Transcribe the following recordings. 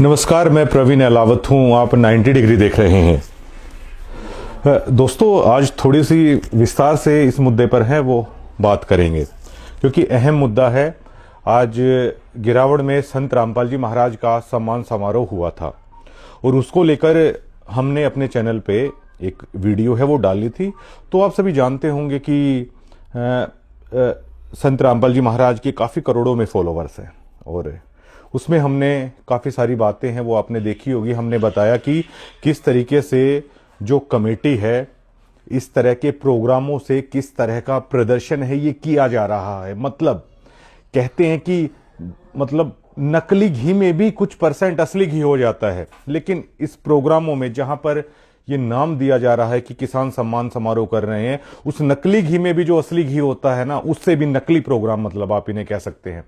नमस्कार, मैं प्रवीण अलावत हूँ। आप 90 डिग्री देख रहे हैं। दोस्तों, आज थोड़ी सी विस्तार से इस मुद्दे पर है वो बात करेंगे, क्योंकि अहम मुद्दा है। आज गिरावड़ में संत रामपाल जी महाराज का सम्मान समारोह हुआ था और उसको लेकर हमने अपने चैनल पे एक वीडियो है वो डाली थी। तो आप सभी जानते होंगे कि संत रामपाल जी महाराज के काफ़ी करोड़ों में फॉलोवर्स हैं और उसमें हमने काफ़ी सारी बातें हैं वो आपने देखी होगी। हमने बताया कि किस तरीके से जो कमेटी है इस तरह के प्रोग्रामों से किस तरह का प्रदर्शन है ये किया जा रहा है। मतलब कहते हैं कि नकली घी में भी कुछ % असली घी हो जाता है, लेकिन इस प्रोग्रामों में जहां पर ये नाम दिया जा रहा है कि किसान सम्मान समारोह कर रहे हैं, उस नकली घी में भी जो असली घी होता है ना, उससे भी नकली प्रोग्राम मतलब आप इन्हें कह सकते हैं।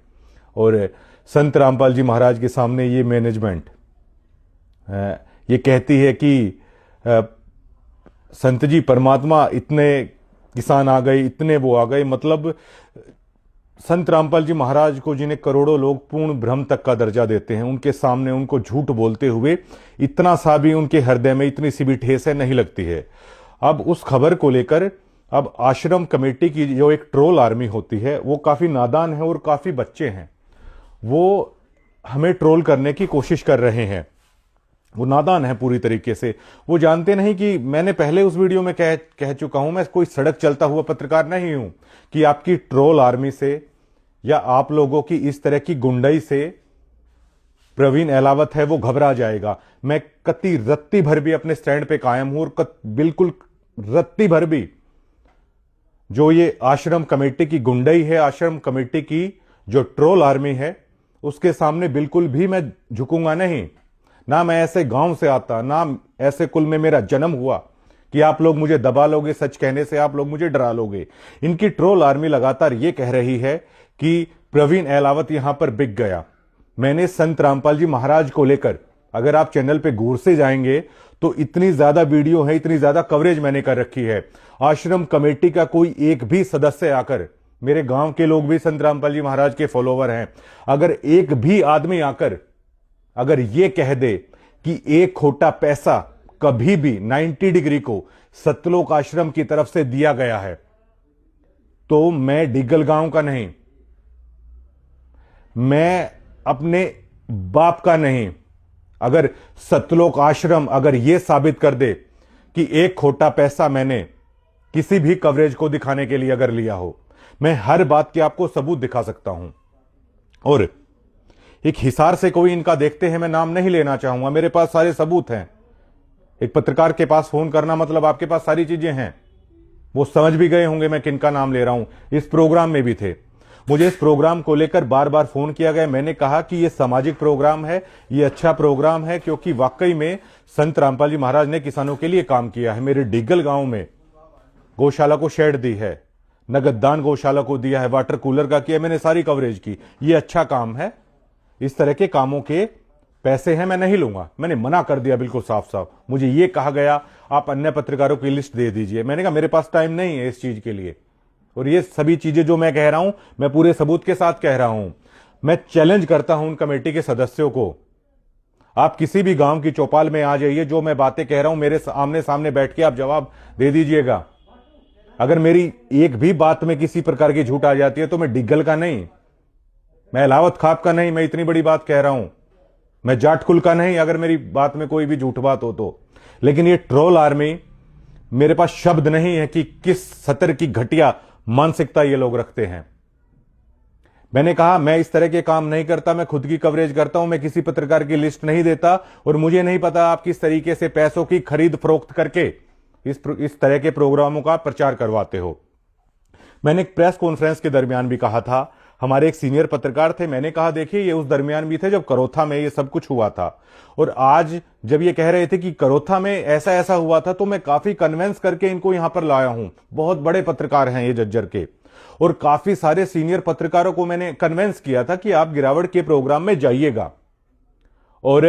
और संत रामपाल जी महाराज के सामने ये मैनेजमेंट ये कहती है कि संत जी परमात्मा, इतने किसान आ गए, इतने वो आ गए। मतलब संत रामपाल जी महाराज को, जिन्हें करोड़ों लोग पूर्ण भ्रम तक का दर्जा देते हैं, उनके सामने उनको झूठ बोलते हुए इतना सा भी उनके हृदय में इतनी सी भी ठेस है नहीं लगती है। अब उस खबर को लेकर अब आश्रम कमेटी की जो एक ट्रोल आर्मी होती है वो काफी नादान है और काफी बच्चे हैं। वो हमें ट्रोल करने की कोशिश कर रहे हैं। वो नादान है पूरी तरीके से। वो जानते नहीं कि मैंने पहले उस वीडियो में कह चुका हूं, मैं कोई सड़क चलता हुआ पत्रकार नहीं हूं कि आपकी ट्रोल आर्मी से या आप लोगों की इस तरह की गुंडई से प्रवीण अलावत है वो घबरा जाएगा। मैं कति रत्ती भर भी अपने स्टैंड पे कायम हूं और बिल्कुल रत्ती भर भी जो ये आश्रम कमेटी की गुंडई है, आश्रम कमेटी की जो ट्रोल आर्मी है, उसके सामने बिल्कुल भी मैं झुकूंगा नहीं। ना मैं ऐसे गांव से आता, ना ऐसे कुल में मेरा जन्म हुआ कि आप लोग मुझे दबा लोगे, सच कहने से आप लोग मुझे डरा लोगे। इनकी ट्रोल आर्मी लगातार ये कह रही है कि प्रवीण अलावत यहां पर बिक गया। मैंने संत रामपाल जी महाराज को लेकर, अगर आप चैनल पे गौर से जाएंगे तो इतनी ज्यादा वीडियो है, इतनी ज्यादा कवरेज मैंने कर रखी है। आश्रम कमेटी का कोई एक भी सदस्य आकर, मेरे गांव के लोग भी संत रामपाल जी महाराज के फॉलोवर हैं, अगर एक भी आदमी आकर अगर ये कह दे कि एक खोटा पैसा कभी भी 90 डिग्री को सतलोक आश्रम की तरफ से दिया गया है, तो मैं डिग्गल गांव का नहीं, मैं अपने बाप का नहीं। अगर सतलोक आश्रम अगर यह साबित कर दे कि एक खोटा पैसा मैंने किसी भी कवरेज को दिखाने के लिए अगर लिया हो, मैं हर बात के आपको सबूत दिखा सकता हूं। और एक हिसार से कोई इनका देखते हैं, मैं नाम नहीं लेना चाहूंगा, मेरे पास सारे सबूत हैं। एक पत्रकार के पास फोन करना मतलब आपके पास सारी चीजें हैं। वो समझ भी गए होंगे मैं किनका नाम ले रहा हूं। इस प्रोग्राम में भी थे। मुझे इस प्रोग्राम को लेकर बार बार फोन किया गया। मैंने कहा कि यह सामाजिक प्रोग्राम है, यह अच्छा प्रोग्राम है, क्योंकि वाकई में संत रामपाल जी महाराज ने किसानों के लिए काम किया है। मेरे डिग्गल गांव में गौशाला को शेड दी है, नगददान गौशाला को दिया है, वाटर कूलर का किया, मैंने सारी कवरेज की। ये अच्छा काम है, इस तरह के कामों के पैसे हैं, मैं नहीं लूंगा। मैंने मना कर दिया बिल्कुल साफ साफ। मुझे ये कहा गया आप अन्य पत्रकारों की लिस्ट दे दीजिए। मैंने कहा मेरे पास टाइम नहीं है इस चीज के लिए। और ये सभी चीजें जो मैं कह रहा हूं, मैं पूरे सबूत के साथ कह रहा हूं। मैं चैलेंज करता हूं उन कमेटी के सदस्यों को, आप किसी भी गांव की चौपाल में आ जाइए, जो मैं बातें कह रहा हूं मेरे आमने सामने बैठ के आप जवाब दे दीजिएगा। अगर मेरी एक भी बात में किसी प्रकार की झूठ आ जाती है तो मैं डिग्गल का नहीं, मैं अलावत खाप का नहीं, मैं इतनी बड़ी बात कह रहा हूं। मैं जाट कुल का नहीं, अगर मेरी बात में कोई भी झूठ बात हो तो। लेकिन ये ट्रोल आर्मी, मेरे पास शब्द नहीं है कि किस सतर की घटिया मानसिकता ये लोग रखते हैं। मैंने कहा मैं इस तरह के काम नहीं करता, मैं खुद की कवरेज करता हूं, मैं किसी पत्रकार की लिस्ट नहीं देता। और मुझे नहीं पता आप किस तरीके से पैसों की खरीद फरोख्त करके इस तरह के प्रोग्रामों का प्रचार करवाते हो। मैंने एक प्रेस कॉन्फ्रेंस के दरमियान भी कहा था, हमारे एक सीनियर पत्रकार थे, मैंने कहा देखिए ये उस दरमियान भी थे जब करोथा में ये सब कुछ हुआ था। और आज जब ये कह रहे थे कि करोथा में ऐसा ऐसा हुआ था, तो मैं काफी कन्विंस करके इनको यहां पर लाया हूं। बहुत बड़े पत्रकार हैं ये जज्जर के, और काफी सारे सीनियर पत्रकारों को मैंने कन्विंस किया था कि आप गिरावड़ के प्रोग्राम में जाइएगा। और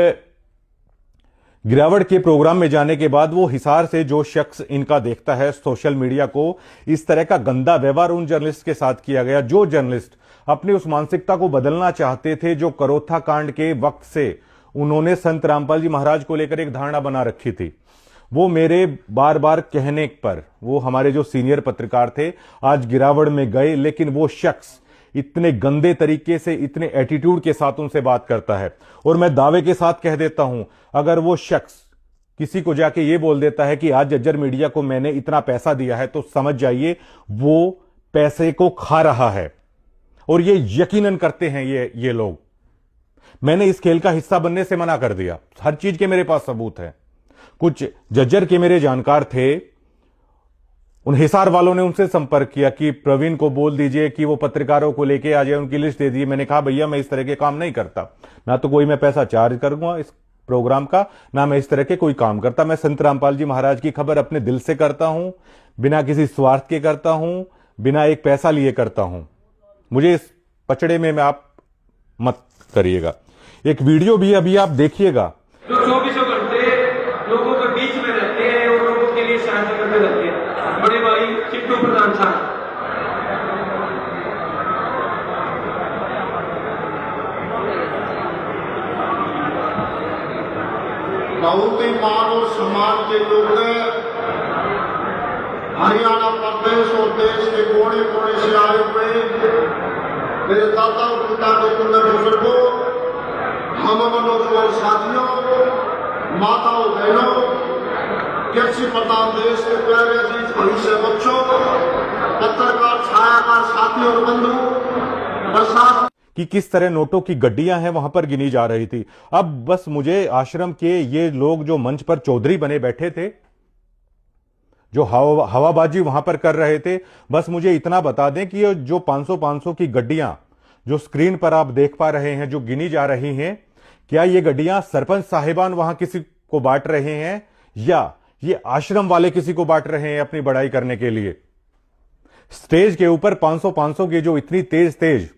गिरावड़ के प्रोग्राम में जाने के बाद वो हिसार से जो शख्स इनका देखता है सोशल मीडिया को, इस तरह का गंदा व्यवहार उन जर्नलिस्ट के साथ किया गया, जो जर्नलिस्ट अपनी उस मानसिकता को बदलना चाहते थे, जो करोथा कांड के वक्त से उन्होंने संत रामपाल जी महाराज को लेकर एक धारणा बना रखी थी। वो मेरे बार बार कहने पर, वो हमारे जो सीनियर पत्रकार थे आज गिरावड़ में गए, लेकिन वो शख्स इतने गंदे तरीके से, इतने एटीट्यूड के साथ उनसे बात करता है। और मैं दावे के साथ कह देता हूं, अगर वो शख्स किसी को जाके ये बोल देता है कि आज जज्जर मीडिया को मैंने इतना पैसा दिया है, तो समझ जाइए वो पैसे को खा रहा है। और ये यकीनन करते हैं ये लोग। मैंने इस खेल का हिस्सा बनने से मना कर दिया, हर चीज के मेरे पास सबूत है। कुछ जज्जर के मेरे जानकार थे, उन हिसार वालों ने उनसे संपर्क किया कि प्रवीण को बोल दीजिए कि वो पत्रकारों को लेके आ जाए, उनकी लिस्ट दे दी। मैंने कहा भैया मैं इस तरह के काम नहीं करता, ना तो कोई मैं पैसा चार्ज करूंगा इस प्रोग्राम का, ना मैं इस तरह के कोई काम करता। मैं संत रामपाल जी महाराज की खबर अपने दिल से करता हूं, बिना किसी स्वार्थ के करता हूं, बिना एक पैसा लिए करता हूं। मुझे इस पचड़े में आप मत करिएगा। एक वीडियो भी अभी आप देखिएगा। जो 24 घंटे लोगों के बीच में रहते हैं और लोगों के लिए सहायता करते रहते हैं, बड़े भाई चिट्टू प्रधान साहब। बहुत ही मान और सम्मान के लोग हरियाणा प्रदेश और देश के कोने कोने से आए हुए मेरे दादा और पिता के पुण्य बुजुर्गों, हम मनोरंजन साथियों, माताओं बहनों, कृषि प्रधान देश के प्यारे अजीज भविष्य बच्चों, पत्रकार छायाकार साथी और बंधु, प्रशासन कि किस तरह नोटों की गड्डियां हैं वहां पर गिनी जा रही थी। अब बस मुझे आश्रम के ये लोग जो मंच पर चौधरी बने बैठे थे, जो हवाबाजी वहां पर कर रहे थे, बस मुझे इतना बता दें कि ये जो 500 की गड्डियां जो स्क्रीन पर आप देख पा रहे हैं, जो गिनी जा रही हैं, क्या ये गड्डियां सरपंच साहिबान वहां किसी को बांट रहे हैं या ये आश्रम वाले किसी को बांट रहे हैं अपनी बड़ाई करने के लिए? स्टेज के ऊपर 500 की जो इतनी तेज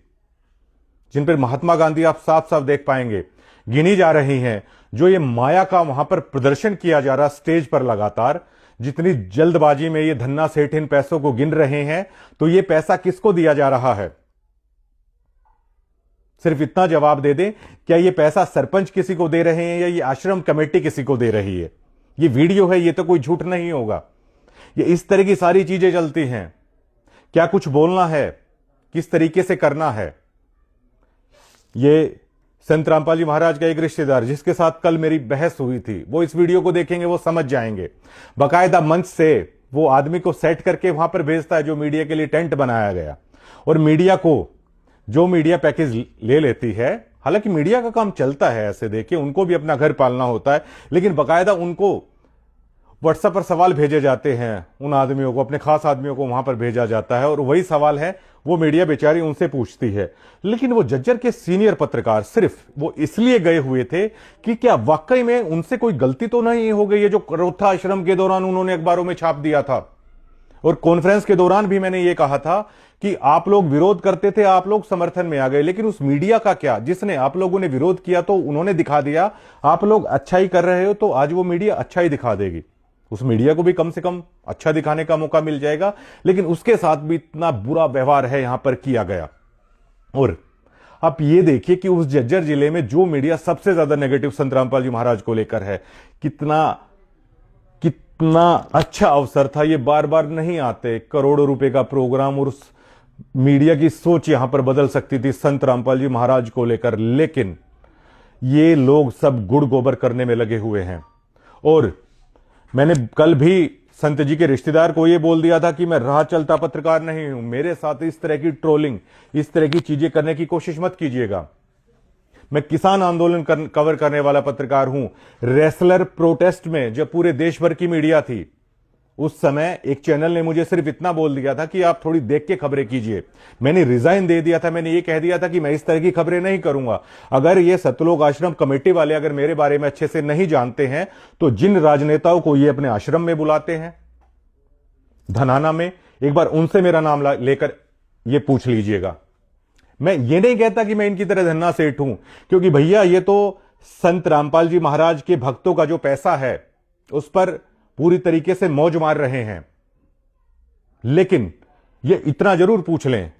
जिन पर महात्मा गांधी आप साफ साफ देख पाएंगे गिनी जा रही हैं, जो ये माया का वहां पर प्रदर्शन किया जा रहा स्टेज पर लगातार, जितनी जल्दबाजी में ये धन्ना सेठ इन पैसों को गिन रहे हैं, तो ये पैसा किसको दिया जा रहा है? सिर्फ इतना जवाब दे दें, क्या ये पैसा सरपंच किसी को दे रहे हैं या ये आश्रम कमेटी किसी को दे रही है? ये वीडियो है, ये तो कोई झूठ नहीं होगा। ये इस तरह की सारी चीजें चलती हैं। क्या कुछ बोलना है, किस तरीके से करना है। ये संत रामपाल जी महाराज का एक रिश्तेदार जिसके साथ कल मेरी बहस हुई थी, वो इस वीडियो को देखेंगे, वो समझ जाएंगे। बाकायदा मंच से वो आदमी को सेट करके वहां पर भेजता है, जो मीडिया के लिए टेंट बनाया गया। और मीडिया को जो मीडिया पैकेज ले लेती है, हालांकि मीडिया का काम चलता है ऐसे, देखिए उनको भी अपना घर पालना होता है, लेकिन बाकायदा उनको व्हाट्सएप पर सवाल भेजे जाते हैं, उन आदमियों को, अपने खास आदमियों को वहां पर भेजा जाता है, और वही सवाल है वो मीडिया बेचारी उनसे पूछती है। लेकिन वो जज्जर के सीनियर पत्रकार सिर्फ वो इसलिए गए हुए थे कि क्या वाकई में उनसे कोई गलती तो नहीं हो गई है, जो करोथा आश्रम के दौरान उन्होंने अखबारों में छाप दिया था। और कॉन्फ्रेंस के दौरान भी मैंने ये कहा था कि आप लोग विरोध करते थे, आप लोग समर्थन में आ गए, लेकिन उस मीडिया का क्या, जिसने आप लोगों ने विरोध किया तो उन्होंने दिखा दिया, आप लोग अच्छाई कर रहे हो तो आज वो मीडिया अच्छाई दिखा देगी। उस मीडिया को भी कम से कम अच्छा दिखाने का मौका मिल जाएगा, लेकिन उसके साथ भी इतना बुरा व्यवहार है यहां पर किया गया। और आप ये देखिए कि उस जज्जर जिले में जो मीडिया सबसे ज्यादा नेगेटिव संत रामपाल जी महाराज को लेकर है, कितना अच्छा अवसर था। ये बार बार नहीं आते, करोड़ों रुपए का प्रोग्राम, और उस मीडिया की सोच यहां पर बदल सकती थी संत रामपाल जी महाराज को लेकर, लेकिन ये लोग सब गुड़ गोबर करने में लगे हुए हैं। और मैंने कल भी संत जी के रिश्तेदार को यह बोल दिया था कि मैं राह चलता पत्रकार नहीं हूं, मेरे साथ इस तरह की ट्रोलिंग, इस तरह की चीजें करने की कोशिश मत कीजिएगा। मैं किसान आंदोलन कवर करने वाला पत्रकार हूं। रेसलर प्रोटेस्ट में जब पूरे देश भर की मीडिया थी, उस समय एक चैनल ने मुझे सिर्फ इतना बोल दिया था कि आप थोड़ी देख के खबरें कीजिए। मैंने रिजाइन दे दिया था, मैंने ये कह दिया था कि मैं इस तरह की खबरें नहीं करूंगा। अगर ये सतलोक आश्रम कमेटी वाले अगर मेरे बारे में अच्छे से नहीं जानते हैं, तो जिन राजनेताओं को ये अपने आश्रम में बुलाते हैं धनाना में, एक बार उनसे मेरा नाम लेकर ये पूछ लीजिएगा। मैं ये नहीं कहता कि मैं इनकी तरह धन्ना सेठ हूं, क्योंकि भैया ये तो संत रामपाल जी महाराज के भक्तों का जो पैसा है उस पर पूरी तरीके से मौज मार रहे हैं। लेकिन ये इतना जरूर पूछ लें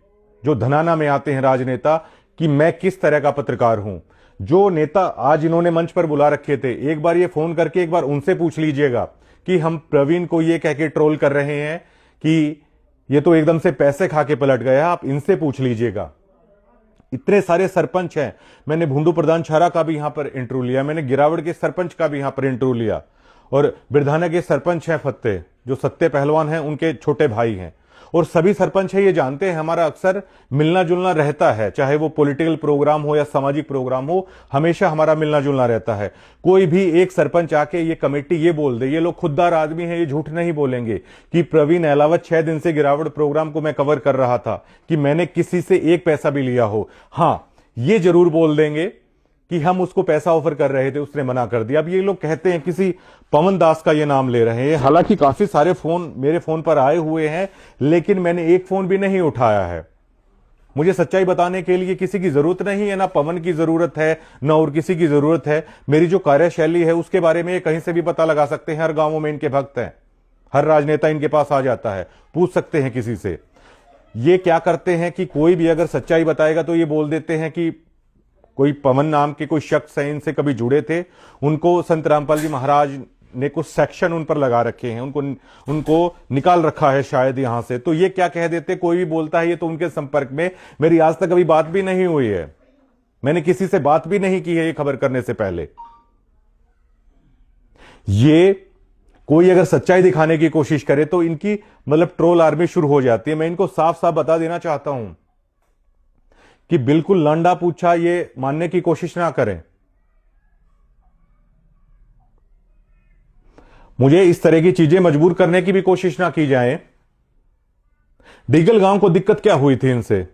जो धनाना में आते हैं राजनेता, कि मैं किस तरह का पत्रकार हूं। जो नेता आज इन्होंने मंच पर बुला रखे थे, एक बार ये फोन करके एक बार उनसे पूछ लीजिएगा कि हम प्रवीण को ये कह के ट्रोल कर रहे हैं कि ये तो एकदम से पैसे खा के पलट गया, आप इनसे पूछ लीजिएगा। इतने सारे सरपंच हैं, मैंने भूंडू प्रधान छारा का भी यहां पर इंटरव्यू लिया, मैंने गिरावड़ के सरपंच का भी यहां पर इंटरव्यू लिया, और बिरधाना के सरपंच हैं फत्ते, जो सत्ते पहलवान हैं, उनके छोटे भाई हैं, और सभी सरपंच है ये जानते हैं हमारा अक्सर मिलना जुलना रहता है, चाहे वो पॉलिटिकल प्रोग्राम हो या सामाजिक प्रोग्राम हो, हमेशा हमारा मिलना जुलना रहता है। कोई भी एक सरपंच आके ये कमेटी ये बोल दे, ये लोग खुददार आदमी है, ये झूठ नहीं बोलेंगे कि प्रवीण अहलावत 6 दिन से गिरावट प्रोग्राम को मैं कवर कर रहा था कि मैंने किसी से एक पैसा भी लिया हो। हां, ये जरूर बोल देंगे कि हम उसको पैसा ऑफर कर रहे थे, उसने मना कर दिया। अब ये लोग कहते हैं किसी पवन दास का ये नाम ले रहे हैं, हालांकि काफी सारे फोन मेरे फोन पर आए हुए हैं, लेकिन मैंने एक फोन भी नहीं उठाया है। मुझे सच्चाई बताने के लिए किसी की जरूरत नहीं है, ना पवन की जरूरत है, ना और किसी की जरूरत है। मेरी जो कार्यशैली है उसके बारे में कहीं से भी पता लगा सकते हैं, हर गांवों में इनके भक्त हैं, हर राजनेता इनके पास आ जाता है, पूछ सकते हैं किसी से। ये क्या करते हैं कि कोई भी अगर सच्चाई बताएगा तो ये बोल देते हैं कि कोई पवन नाम के कोई शख्स है, इनसे कभी जुड़े थे, उनको संत रामपाल जी महाराज ने कुछ सेक्शन उन पर लगा रखे हैं, उनको निकाल रखा है शायद यहां से। तो ये क्या कह देते, कोई भी बोलता है ये तो उनके संपर्क में, मेरी आज तक अभी बात भी नहीं हुई है, मैंने किसी से बात भी नहीं की है ये खबर करने से पहले। ये कोई अगर सच्चाई दिखाने की कोशिश करे तो इनकी मतलब ट्रोल आर्मी शुरू हो जाती है। मैं इनको साफ साफ बता देना चाहता हूं कि बिल्कुल लंडा पूछा ये मानने की कोशिश ना करें। मुझे इस तरह की चीजें मजबूर करने की भी कोशिश ना की जाए। डिगल गांव को दिक्कत क्या हुई थी इनसे,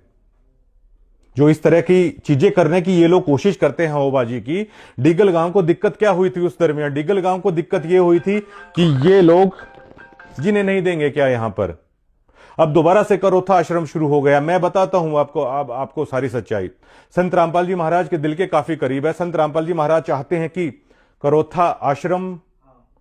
जो इस तरह की चीजें करने की ये लोग कोशिश करते हैं हवाबाजी की। डिगल गांव को दिक्कत क्या हुई थी उस दरमियान? डिगल गांव को दिक्कत ये हुई थी कि ये लोग जिन्हें नहीं देंगे क्या यहां पर। अब दोबारा से करोथा आश्रम शुरू हो गया। मैं बताता हूं आपको सारी सच्चाई। संत रामपाल जी महाराज के दिल के काफी करीब है। संत रामपाल जी महाराज चाहते हैं कि करोथा आश्रम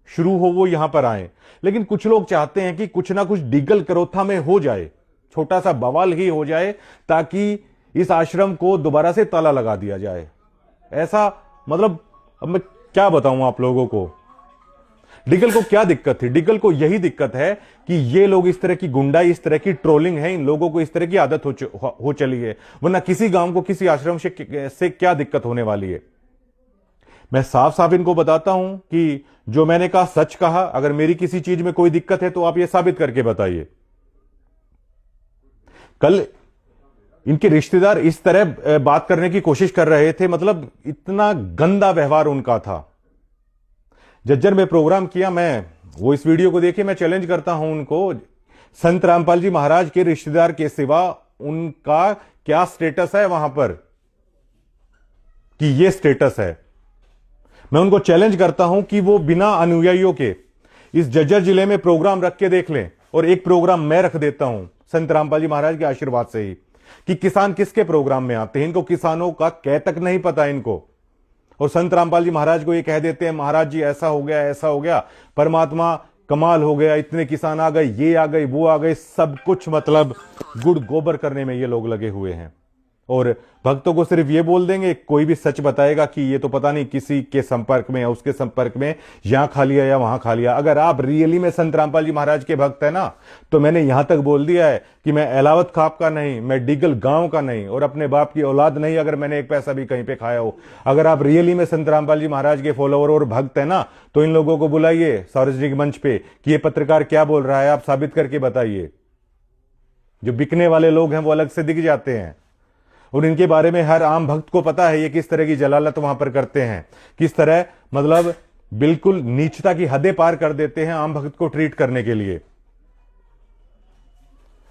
शुरू हो, वो यहां पर आए, लेकिन कुछ लोग चाहते हैं कि कुछ ना कुछ डिगल करोथा में हो जाए, छोटा सा बवाल ही हो जाए, ताकि इस आश्रम को दोबारा से ताला लगा दिया जाए। ऐसा मतलब अब मैं क्या बताऊं आप लोगों को। डिगल को क्या दिक्कत थी? डिगल को यही दिक्कत है कि ये लोग इस तरह की गुंडाई, इस तरह की ट्रोलिंग है, इन लोगों को इस तरह की आदत हो चली है, वरना किसी गांव को किसी आश्रम से क्या दिक्कत होने वाली है। मैं साफ साफ इनको बताता हूं कि जो मैंने कहा सच कहा। अगर मेरी किसी चीज में कोई दिक्कत है तो आप ये साबित करके बताइए। कल इनके रिश्तेदार इस तरह बात करने की कोशिश कर रहे थे, मतलब इतना गंदा व्यवहार उनका था। जज्जर में प्रोग्राम किया, मैं वो इस वीडियो को देखिए, मैं चैलेंज करता हूं उनको, संत रामपाल जी महाराज के रिश्तेदार के सिवा उनका क्या स्टेटस है वहां पर कि ये स्टेटस है। मैं उनको चैलेंज करता हूं कि वो बिना अनुयायियों के इस जज्जर जिले में प्रोग्राम रख के देख लें, और एक प्रोग्राम मैं रख देता हूं संत रामपाल जी महाराज के आशीर्वाद से ही, कि किसान किसके प्रोग्राम में आते हैं। इनको किसानों का कह तक नहीं पता इनको, और संत रामपाल जी महाराज को ये कह देते हैं महाराज जी ऐसा हो गया, ऐसा हो गया, परमात्मा कमाल हो गया, इतने किसान आ गए, ये आ गए, वो आ गए, सब कुछ मतलब गुड़ गोबर करने में ये लोग लगे हुए हैं। और भक्तों को सिर्फ ये बोल देंगे, कोई भी सच बताएगा कि ये तो पता नहीं किसी के संपर्क में या उसके संपर्क में यहां खा लिया या वहां खा लिया। अगर आप रियली में संत रामपाल जी महाराज के भक्त है ना, तो मैंने यहां तक बोल दिया है कि मैं अहलावत खाप का नहीं, मैं डिगल गांव का नहीं, और अपने बाप की औलाद नहीं अगर मैंने एक पैसा भी कहीं पे खाया हो। अगर आप रियली में संत रामपाल जी महाराज के फॉलोअर और भक्त है ना, तो इन लोगों को बुलाइए सार्वजनिक मंच पे कि ये पत्रकार क्या बोल रहा है, आप साबित करके बताइए। जो बिकने वाले लोग हैं वो अलग से दिख जाते हैं, और इनके बारे में हर आम भक्त को पता है ये किस तरह की जलालत वहां पर करते हैं, किस तरह मतलब बिल्कुल नीचता की हदें पार कर देते हैं आम भक्त को ट्रीट करने के लिए।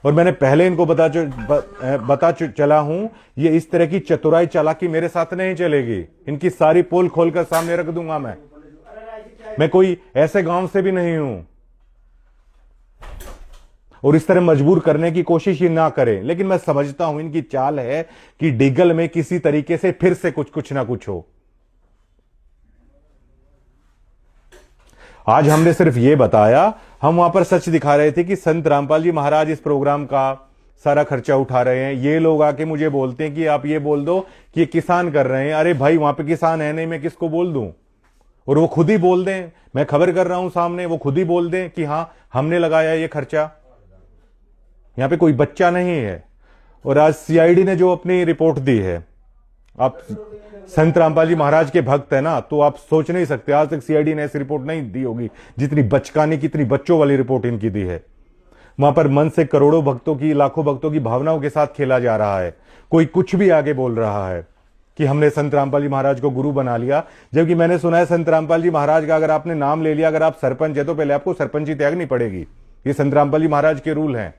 और मैंने पहले इनको बता चला हूं, ये इस तरह की चतुराई चालाकी मेरे साथ नहीं चलेगी। इनकी सारी पोल खोलकर सामने रख दूंगा। मैं कोई ऐसे गांव से भी नहीं हूं, और इस तरह मजबूर करने की कोशिश ही ना करें। लेकिन मैं समझता हूं इनकी चाल है कि डिगल में किसी तरीके से फिर से कुछ ना कुछ हो। आज हमने सिर्फ ये बताया, हम वहां पर सच दिखा रहे थे कि संत रामपाल जी महाराज इस प्रोग्राम का सारा खर्चा उठा रहे हैं। ये लोग आके मुझे बोलते हैं कि आप ये बोल दो कि ये किसान कर रहे हैं। अरे भाई, वहां पे किसान है नहीं, मैं किसको बोल दूं? और वो खुद ही बोल दें, मैं खबर कर रहा हूं सामने, वो खुद ही बोल दें कि हां हमने लगाया ये खर्चा। यहां पे कोई बच्चा नहीं है। और आज सीआईडी ने जो अपनी रिपोर्ट दी है, आप संत रामपाल जी महाराज के भक्त है ना, तो आप सोच नहीं सकते आज तक सीआईडी ने ऐसी रिपोर्ट नहीं दी होगी जितनी बचकानी, कितनी बच्चों वाली रिपोर्ट इनकी दी है। वहां पर मन से करोड़ों भक्तों की, लाखों भक्तों की भावनाओं के साथ खेला जा रहा है। कोई कुछ भी आगे बोल रहा है कि हमने संत रामपाल जी महाराज को गुरु बना लिया, जबकि मैंने सुना है संत रामपाल जी महाराज का अगर आपने नाम ले लिया, अगर आप सरपंच है तो पहले आपको सरपंची त्यागनी पड़ेगी। ये संत रामपाल जी महाराज के रूल हैं।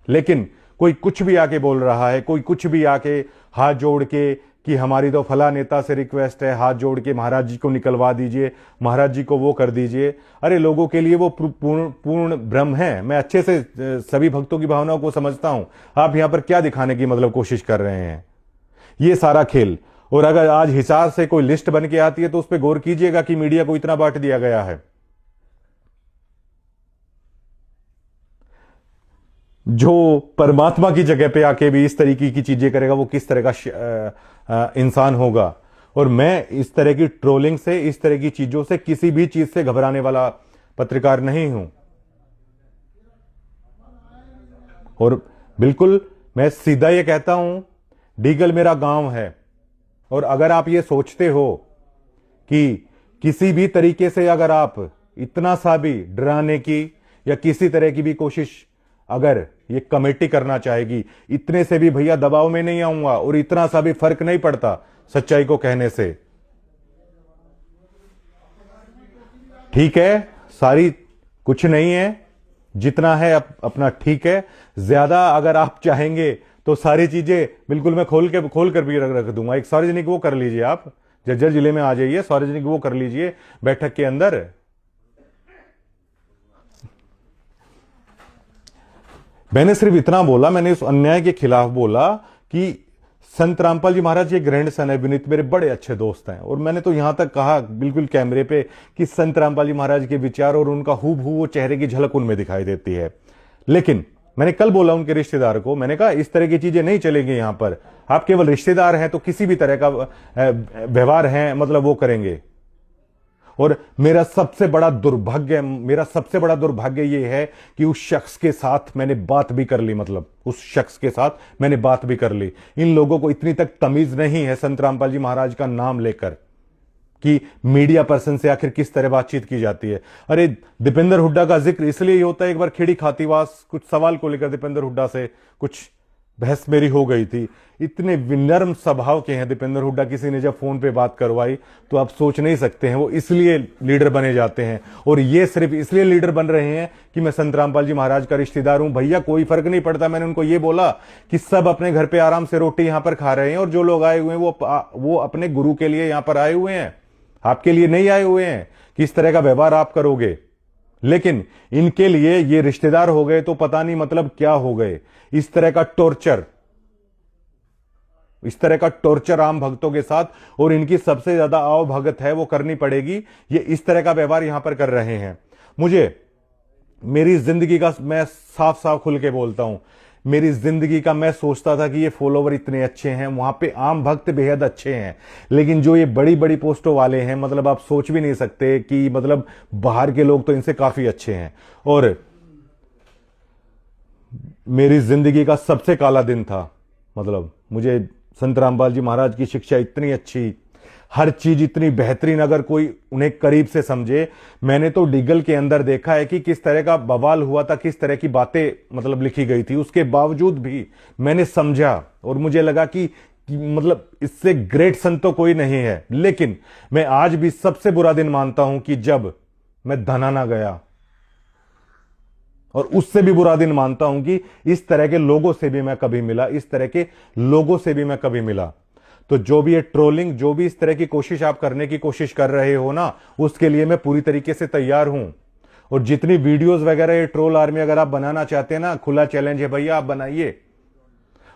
लेकिन कोई कुछ भी आके बोल रहा है, कोई कुछ भी आके हाथ जोड़ के कि हमारी तो फला नेता से रिक्वेस्ट है, हाथ जोड़ के महाराज जी को निकलवा दीजिए, महाराज जी को वो कर दीजिए। अरे लोगों के लिए वो पूर्ण भ्रम है। मैं अच्छे से सभी भक्तों की भावनाओं को समझता हूं। आप यहां पर क्या दिखाने की मतलब कोशिश कर रहे हैं? ये सारा खेल। और अगर आज हिसार से कोई लिस्ट बन के आती है तो उस पर गौर कीजिएगा कि मीडिया को इतना बांट दिया गया है। जो परमात्मा की जगह पे आके भी इस तरीके की चीजें करेगा, वो किस तरह का इंसान होगा। और मैं इस तरह की ट्रोलिंग से, इस तरह की चीजों से, किसी भी चीज से घबराने वाला पत्रकार नहीं हूं। और बिल्कुल मैं सीधा ये कहता हूं, डीगल मेरा गांव है। और अगर आप ये सोचते हो कि किसी भी तरीके से अगर आप इतना सा भी डराने की या किसी तरह की भी कोशिश अगर ये कमेटी करना चाहेगी, इतने से भी भैया दबाव में नहीं आऊंगा। और इतना सा भी फर्क नहीं पड़ता सच्चाई को कहने से। ठीक है, सारी कुछ नहीं है, जितना है अपना ठीक है। ज्यादा अगर आप चाहेंगे तो सारी चीजें बिल्कुल मैं खोल कर भी रख दूंगा। एक सार्वजनिक वो कर लीजिए, आप झज्जर जिले में आ जाइए, सार्वजनिक वो कर लीजिए बैठक के अंदर। मैंने सिर्फ इतना बोला, मैंने उस अन्याय के खिलाफ बोला कि संत रामपाल जी महाराज के ग्रैंडसन है विनीत, मेरे बड़े अच्छे दोस्त हैं। और मैंने तो यहां तक कहा बिल्कुल कैमरे पे कि संत रामपाल जी महाराज के विचार और उनका हूबहू वो चेहरे की झलक उनमें दिखाई देती है। लेकिन मैंने कल बोला उनके रिश्तेदार को, मैंने कहा इस तरह की चीजें नहीं चलेंगी यहां पर। आप केवल रिश्तेदार हैं तो किसी भी तरह का व्यवहार है मतलब वो करेंगे। और मेरा सबसे बड़ा दुर्भाग्य ये है कि उस शख्स के साथ मैंने बात भी कर ली, मतलब उस शख्स के साथ मैंने बात भी कर ली। इन लोगों को इतनी तक तमीज नहीं है संत रामपाल जी महाराज का नाम लेकर कि मीडिया पर्सन से आखिर किस तरह बातचीत की जाती है। अरे दीपेंद्र हुड्डा का जिक्र इसलिए ही होता है, एक बार खेड़ी खातीवास कुछ सवाल को लेकर दीपेंद्र हुड्डा से कुछ बहस मेरी हो गई थी। इतने विनम्र स्वभाव के हैं दीपेंद्र हुड्डा, किसी ने जब फोन पे बात करवाई तो आप सोच नहीं सकते हैं वो इसलिए लीडर बने जाते हैं। और ये सिर्फ इसलिए लीडर बन रहे हैं कि मैं संत रामपाल जी महाराज का रिश्तेदार हूं। भैया कोई फर्क नहीं पड़ता। मैंने उनको ये बोला कि सब अपने घर पे आराम से रोटी यहां पर खा रहे हैं और जो लोग आए हुए हैं वो अपने गुरु के लिए यहां पर आए हुए हैं, आपके लिए नहीं आए हुए हैं। किस तरह का व्यवहार आप करोगे? लेकिन इनके लिए ये रिश्तेदार हो गए तो पता नहीं मतलब क्या हो गए। इस तरह का टॉर्चर आम भक्तों के साथ, और इनकी सबसे ज्यादा आओ भगत है वो करनी पड़ेगी। ये इस तरह का व्यवहार यहां पर कर रहे हैं। मुझे मेरी जिंदगी का, मैं साफ साफ खुल के बोलता हूं, मेरी जिंदगी का मैं सोचता था कि ये फॉलोवर इतने अच्छे हैं, वहां पे आम भक्त बेहद अच्छे हैं। लेकिन जो ये बड़ी बड़ी पोस्टों वाले हैं, मतलब आप सोच भी नहीं सकते कि मतलब बाहर के लोग तो इनसे काफी अच्छे हैं। और मेरी जिंदगी का सबसे काला दिन था। मतलब मुझे संत रामपाल जी महाराज की शिक्षा इतनी अच्छी, हर चीज इतनी बेहतरीन, अगर कोई उन्हें करीब से समझे। मैंने तो डीगल के अंदर देखा है कि किस तरह का बवाल हुआ था, किस तरह की बातें मतलब लिखी गई थी। उसके बावजूद भी मैंने समझा और मुझे लगा कि मतलब इससे ग्रेट संत तो कोई नहीं है। लेकिन मैं आज भी सबसे बुरा दिन मानता हूं कि जब मैं धनाना गया, और उससे भी बुरा दिन मानता हूं कि इस तरह के लोगों से भी मैं कभी मिला, इस तरह के लोगों से भी मैं कभी मिला। तो जो भी ये ट्रोलिंग, जो भी इस तरह की कोशिश आप करने की कोशिश कर रहे हो ना, उसके लिए मैं पूरी तरीके से तैयार हूं। और जितनी वीडियोस वगैरह ये ट्रोल आर्मी अगर आप बनाना चाहते हैं ना, खुला चैलेंज है भैया, आप बनाइए।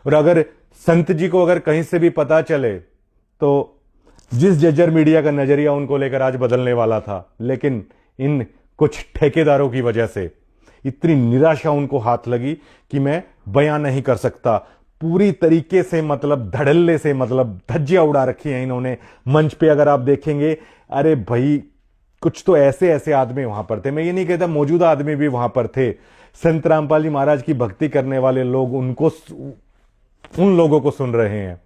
और अगर संत जी को अगर कहीं से भी पता चले तो जिस जज्जर मीडिया का नजरिया उनको लेकर आज बदलने वाला था, लेकिन इन कुछ ठेकेदारों की वजह से इतनी निराशा उनको हाथ लगी कि मैं बयां नहीं कर सकता। पूरी तरीके से मतलब धड़ल्ले से मतलब धज्जियां उड़ा रखी हैं इन्होंने मंच पे, अगर आप देखेंगे। अरे भाई, कुछ तो ऐसे ऐसे आदमी वहां पर थे, मैं ये नहीं कहता मौजूदा आदमी भी वहां पर थे। संत रामपाल जी महाराज की भक्ति करने वाले लोग उन लोगों को सुन रहे हैं।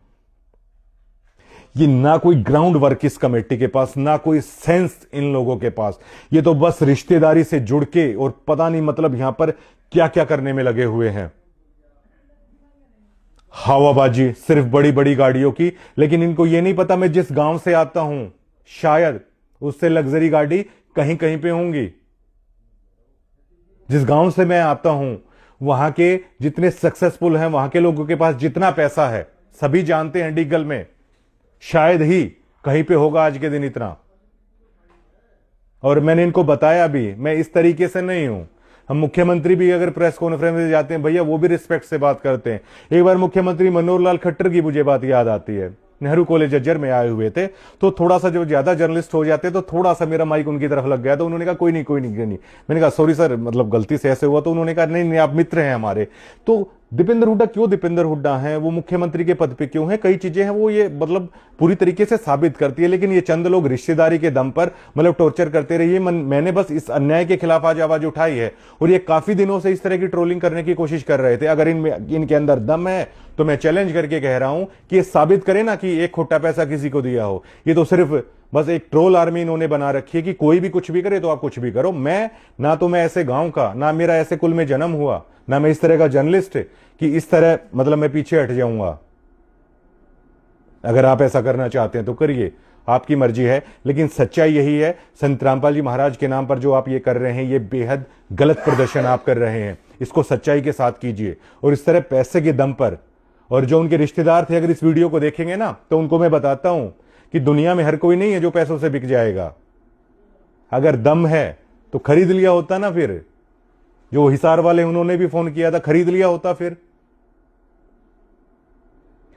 ये ना कोई ग्राउंड वर्क इस कमेटी के पास, ना कोई सेंस इन लोगों के पास। ये तो बस रिश्तेदारी से जुड़ के और पता नहीं मतलब यहां पर क्या क्या करने में लगे हुए हैं। हवाबाजी सिर्फ बड़ी बड़ी गाड़ियों की, लेकिन इनको यह नहीं पता मैं जिस गांव से आता हूं शायद उससे लग्जरी गाड़ी कहीं कहीं पे होंगी। जिस गांव से मैं आता हूं वहां के जितने सक्सेसफुल हैं, वहां के लोगों के पास जितना पैसा है, सभी जानते हैं डिगल में शायद ही कहीं पे होगा आज के दिन इतना। और मैंने इनको बताया भी, मैं इस तरीके से नहीं हूं। हम मुख्यमंत्री भी अगर प्रेस कॉन्फ्रेंस में जाते हैं भैया, वो भी रिस्पेक्ट से बात करते हैं। एक बार मुख्यमंत्री मनोहर लाल खट्टर की मुझे बात याद आती है, नेहरू कॉलेज जज्जर में आए हुए थे, तो थोड़ा सा जो ज्यादा जर्नलिस्ट हो जाते तो थोड़ा सा मेरा माइक उनकी तरफ लग गया, तो उन्होंने कहा कोई नहीं। मैंने कहा सॉरी सर, मतलब गलती से ऐसे हुआ। तो उन्होंने कहा नहीं आप मित्र हैं हमारे। तो दीपेंद्र हुड्डा क्यों दीपेंद्र हुड्डा हैं, वो मुख्यमंत्री के पद पे क्यों है, कई चीजें हैं वो ये मतलब पूरी तरीके से साबित करती है। लेकिन ये चंद लोग रिश्तेदारी के दम पर मतलब टॉर्चर करते रहिए। मैंने बस इस अन्याय के खिलाफ आज आवाज उठाई है, और ये काफी दिनों से इस तरह की ट्रोलिंग करने की कोशिश कर रहे थे। अगर इनके अंदर दम है तो मैं चैलेंज करके कह रहा हूं कि ये साबित करें ना कि एक खोटा पैसा किसी को दिया हो। ये तो सिर्फ बस एक ट्रोल आर्मी इन्होंने बना रखी है कि कोई भी कुछ भी करे तो आप कुछ भी करो। मैं ऐसे गांव का, ना मेरा ऐसे कुल में जन्म हुआ, ना मैं इस तरह का जर्नलिस्ट कि इस तरह मतलब मैं पीछे हट जाऊंगा। अगर आप ऐसा करना चाहते हैं तो करिए, आपकी मर्जी है। लेकिन सच्चाई यही है, संत रामपाल जी महाराज के नाम पर जो आप ये कर रहे हैं, ये बेहद गलत प्रदर्शन आप कर रहे हैं। इसको सच्चाई के साथ कीजिए। और इस तरह पैसे के दम पर, और जो उनके रिश्तेदार थे अगर इस वीडियो को देखेंगे ना, तो उनको मैं बताता हूं कि दुनिया में हर कोई नहीं है जो पैसों से बिक जाएगा। अगर दम है तो खरीद लिया होता ना, फिर जो हिसार वाले उन्होंने भी फोन किया था, खरीद लिया होता फिर।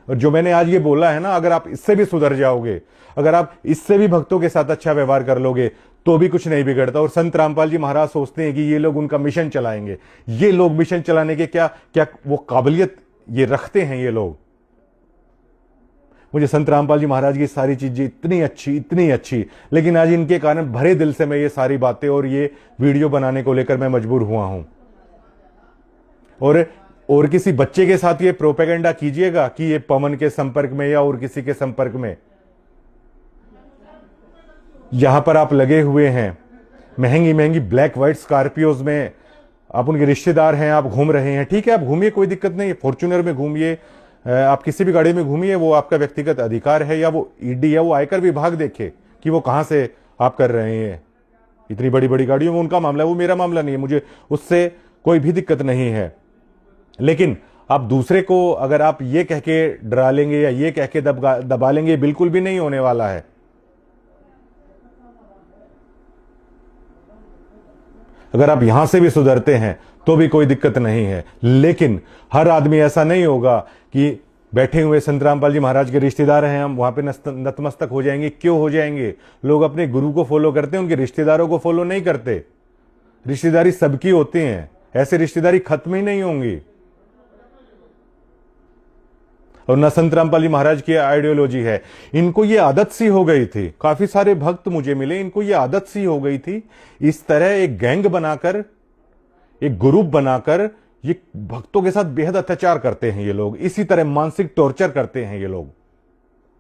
और जो मैंने आज ये बोला है ना, अगर आप इससे भी सुधर जाओगे, अगर आप इससे भी भक्तों के साथ अच्छा व्यवहार कर लोगे, तो भी कुछ नहीं बिगड़ता। और संत रामपाल जी महाराज सोचते हैं कि ये लोग उनका मिशन चलाएंगे। ये लोग मिशन चलाने के क्या वो काबिलियत ये रखते हैं ये लोग। मुझे संत रामपाल जी महाराज की सारी चीजें इतनी अच्छी, लेकिन आज इनके कारण भरे दिल से मैं ये सारी बातें और ये वीडियो बनाने को लेकर मैं मजबूर हुआ हूं। और किसी बच्चे के साथ ये प्रोपेगेंडा कीजिएगा कि ये पवन के संपर्क में या और किसी के संपर्क में, यहां पर आप लगे हुए हैं महंगी ब्लैक व्हाइट स्कॉर्पियोज में, आप उनके रिश्तेदार हैं, आप घूम रहे हैं, ठीक है आप घूमिए, कोई दिक्कत नहीं है। फॉर्च्यूनर में घूमिए, आप किसी भी गाड़ी में घूमिए, वो आपका व्यक्तिगत अधिकार है। या वो ईडी या वो आयकर विभाग देखे कि वो कहां से आप कर रहे हैं। इतनी बड़ी बड़ी गाड़ियों में उनका मामला है, वो मेरा मामला नहीं है, मुझे उससे कोई भी दिक्कत नहीं है। लेकिन आप दूसरे को अगर आप ये कह के डरा लेंगे या ये कह के दबा लेंगे, बिल्कुल भी नहीं होने वाला है। अगर आप यहां से भी सुधरते हैं तो भी कोई दिक्कत नहीं है। लेकिन हर आदमी ऐसा नहीं होगा कि बैठे हुए संत रामपाल जी महाराज के रिश्तेदार हैं, हम वहां पे नतमस्तक हो जाएंगे। क्यों हो जाएंगे? लोग अपने गुरु को फॉलो करते हैं, उनके रिश्तेदारों को फॉलो नहीं करते। रिश्तेदारी सबकी होती है, ऐसे रिश्तेदारी खत्म ही नहीं होंगी। और न संत रामपाल जी महाराज की आइडियोलॉजी है, इनको ये आदत सी हो गई थी। काफी सारे भक्त मुझे मिले, इनको ये आदत सी हो गई थी इस तरह एक गैंग बनाकर, एक ग्रुप बनाकर ये भक्तों के साथ बेहद अत्याचार करते हैं। ये लोग इसी तरह मानसिक टॉर्चर करते हैं। ये लोग,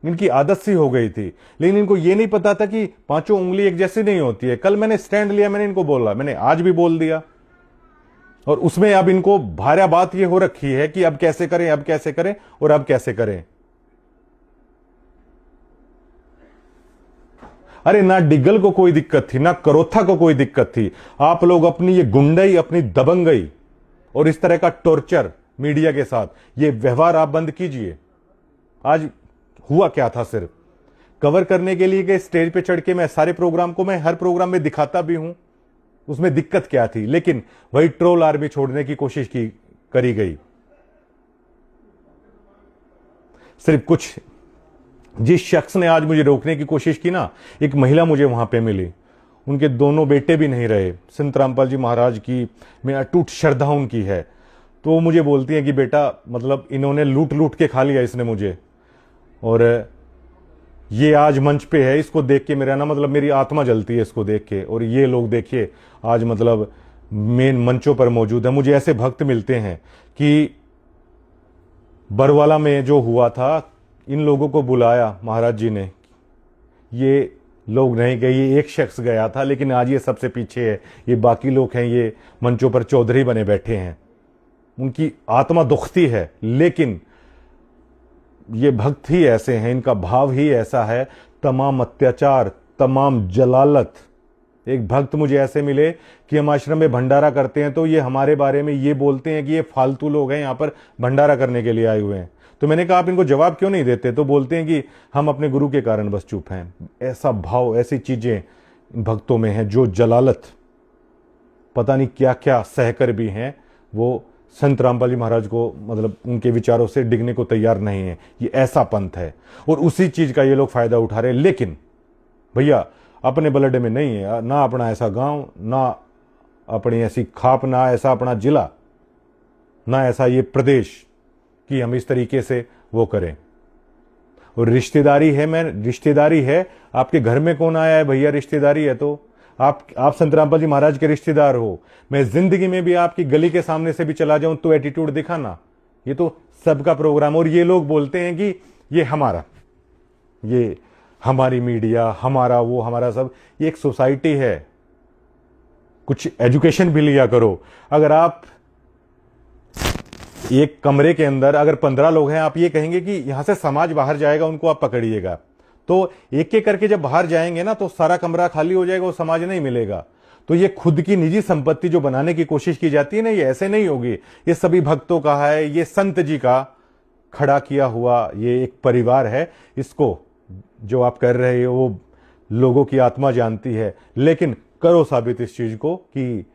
इनकी आदत सी हो गई थी। लेकिन इनको ये नहीं पता था कि पांचों उंगली एक जैसी नहीं होती है। कल मैंने स्टैंड लिया, मैंने इनको बोला, मैंने आज भी बोल दिया, और उसमें अब इनको भारी बात ये हो रखी है कि अब कैसे करें, अब कैसे करें और अब कैसे करें। अरे ना डिग्गल को कोई दिक्कत थी, ना करोथा को कोई दिक्कत थी। आप लोग अपनी ये गुंडई, अपनी दबंगई और इस तरह का टॉर्चर मीडिया के साथ, ये व्यवहार आप बंद कीजिए। आज हुआ क्या था, सिर्फ कवर करने के लिए कि स्टेज पे चढ़ के मैं सारे प्रोग्राम को, मैं हर प्रोग्राम में दिखाता भी हूं, उसमें दिक्कत क्या थी। लेकिन वही ट्रोल आर्मी छोड़ने की कोशिश करी गई। सिर्फ कुछ जिस शख्स ने आज मुझे रोकने की कोशिश की ना, एक महिला मुझे वहां पे मिली, उनके दोनों बेटे भी नहीं रहे। संत रामपाल जी महाराज की मैं अटूट श्रद्धा उनकी है, तो वो मुझे बोलती हैं कि बेटा मतलब इन्होंने लूट लूट के खा लिया इसने मुझे, और ये आज मंच पे है, इसको देख के मेरा ना मतलब मेरी आत्मा जलती है इसको देख के। और ये लोग देखिए आज मतलब मेन मंचों पर मौजूद है। मुझे ऐसे भक्त मिलते हैं कि बरवाला में जो हुआ था, इन लोगों को बुलाया महाराज जी ने, ये लोग नहीं गए, ये एक शख्स गया था, लेकिन आज ये सबसे पीछे है, ये बाकी लोग हैं, ये मंचों पर चौधरी बने बैठे हैं, उनकी आत्मा दुखती है। लेकिन ये भक्त ही ऐसे हैं, इनका भाव ही ऐसा है, तमाम अत्याचार, तमाम जलालत। एक भक्त मुझे ऐसे मिले कि हम आश्रम में भंडारा करते हैं तो ये हमारे बारे में ये बोलते हैं कि ये फालतू लोग हैं, यहां पर भंडारा करने के लिए आए हुए हैं। तो मैंने कहा आप इनको जवाब क्यों नहीं देते? तो बोलते हैं कि हम अपने गुरु के कारण बस चुप हैं। ऐसा भाव, ऐसी चीजें इन भक्तों में हैं, जो जलालत पता नहीं क्या क्या सहकर भी हैं, वो संत रामपाल जी महाराज को मतलब उनके विचारों से डिगने को तैयार नहीं है। ये ऐसा पंथ है और उसी चीज का ये लोग फायदा उठा रहे हैं। लेकिन भैया अपने बलडे में नहीं है ना अपना ऐसा गांव, ना अपनी ऐसी खाप, ना ऐसा अपना जिला, ना ऐसा ये प्रदेश कि हम इस तरीके से वो करें। और रिश्तेदारी है, आपके घर में कौन आया है भैया? रिश्तेदारी है तो आप संत रामपाल जी महाराज के रिश्तेदार हो। मैं जिंदगी में भी आपकी गली के सामने से भी चला जाऊं तो एटीट्यूड दिखाना, ये तो सबका प्रोग्राम। और ये लोग बोलते हैं कि ये हमारा, ये हमारी मीडिया, हमारा वो, हमारा सब। ये एक सोसाइटी है, कुछ एजुकेशन भी लिया करो। अगर आप एक कमरे के अंदर अगर 15 लोग हैं, आप ये कहेंगे कि यहां से समाज बाहर जाएगा, उनको आप पकड़िएगा, तो एक एक करके जब बाहर जाएंगे ना तो सारा कमरा खाली हो जाएगा, वो समाज नहीं मिलेगा। तो ये खुद की निजी संपत्ति जो बनाने की कोशिश की जाती है ना, ये ऐसे नहीं होगी। ये सभी भक्तों का है, ये संत जी का खड़ा किया हुआ ये एक परिवार है। इसको जो आप कर रहे हो वो लोगों की आत्मा जानती है। लेकिन करो साबित इस चीज को कि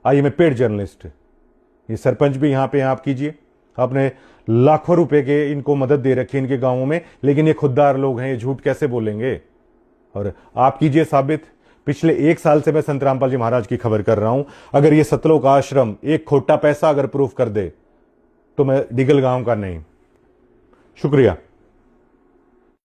आइए मैं पेड जर्नलिस्ट, ये सरपंच भी यहां पे आप कीजिए, आपने लाखों रुपए के इनको मदद दे रखी है इनके गांवों में, लेकिन ये खुददार लोग हैं, ये झूठ कैसे बोलेंगे? और आप कीजिए साबित। पिछले 1 साल से मैं संत रामपाल जी महाराज की खबर कर रहा हूं। अगर ये सतलोक आश्रम एक खोटा पैसा अगर प्रूफ कर दे तो मैं डिगल गांव का नहीं। शुक्रिया।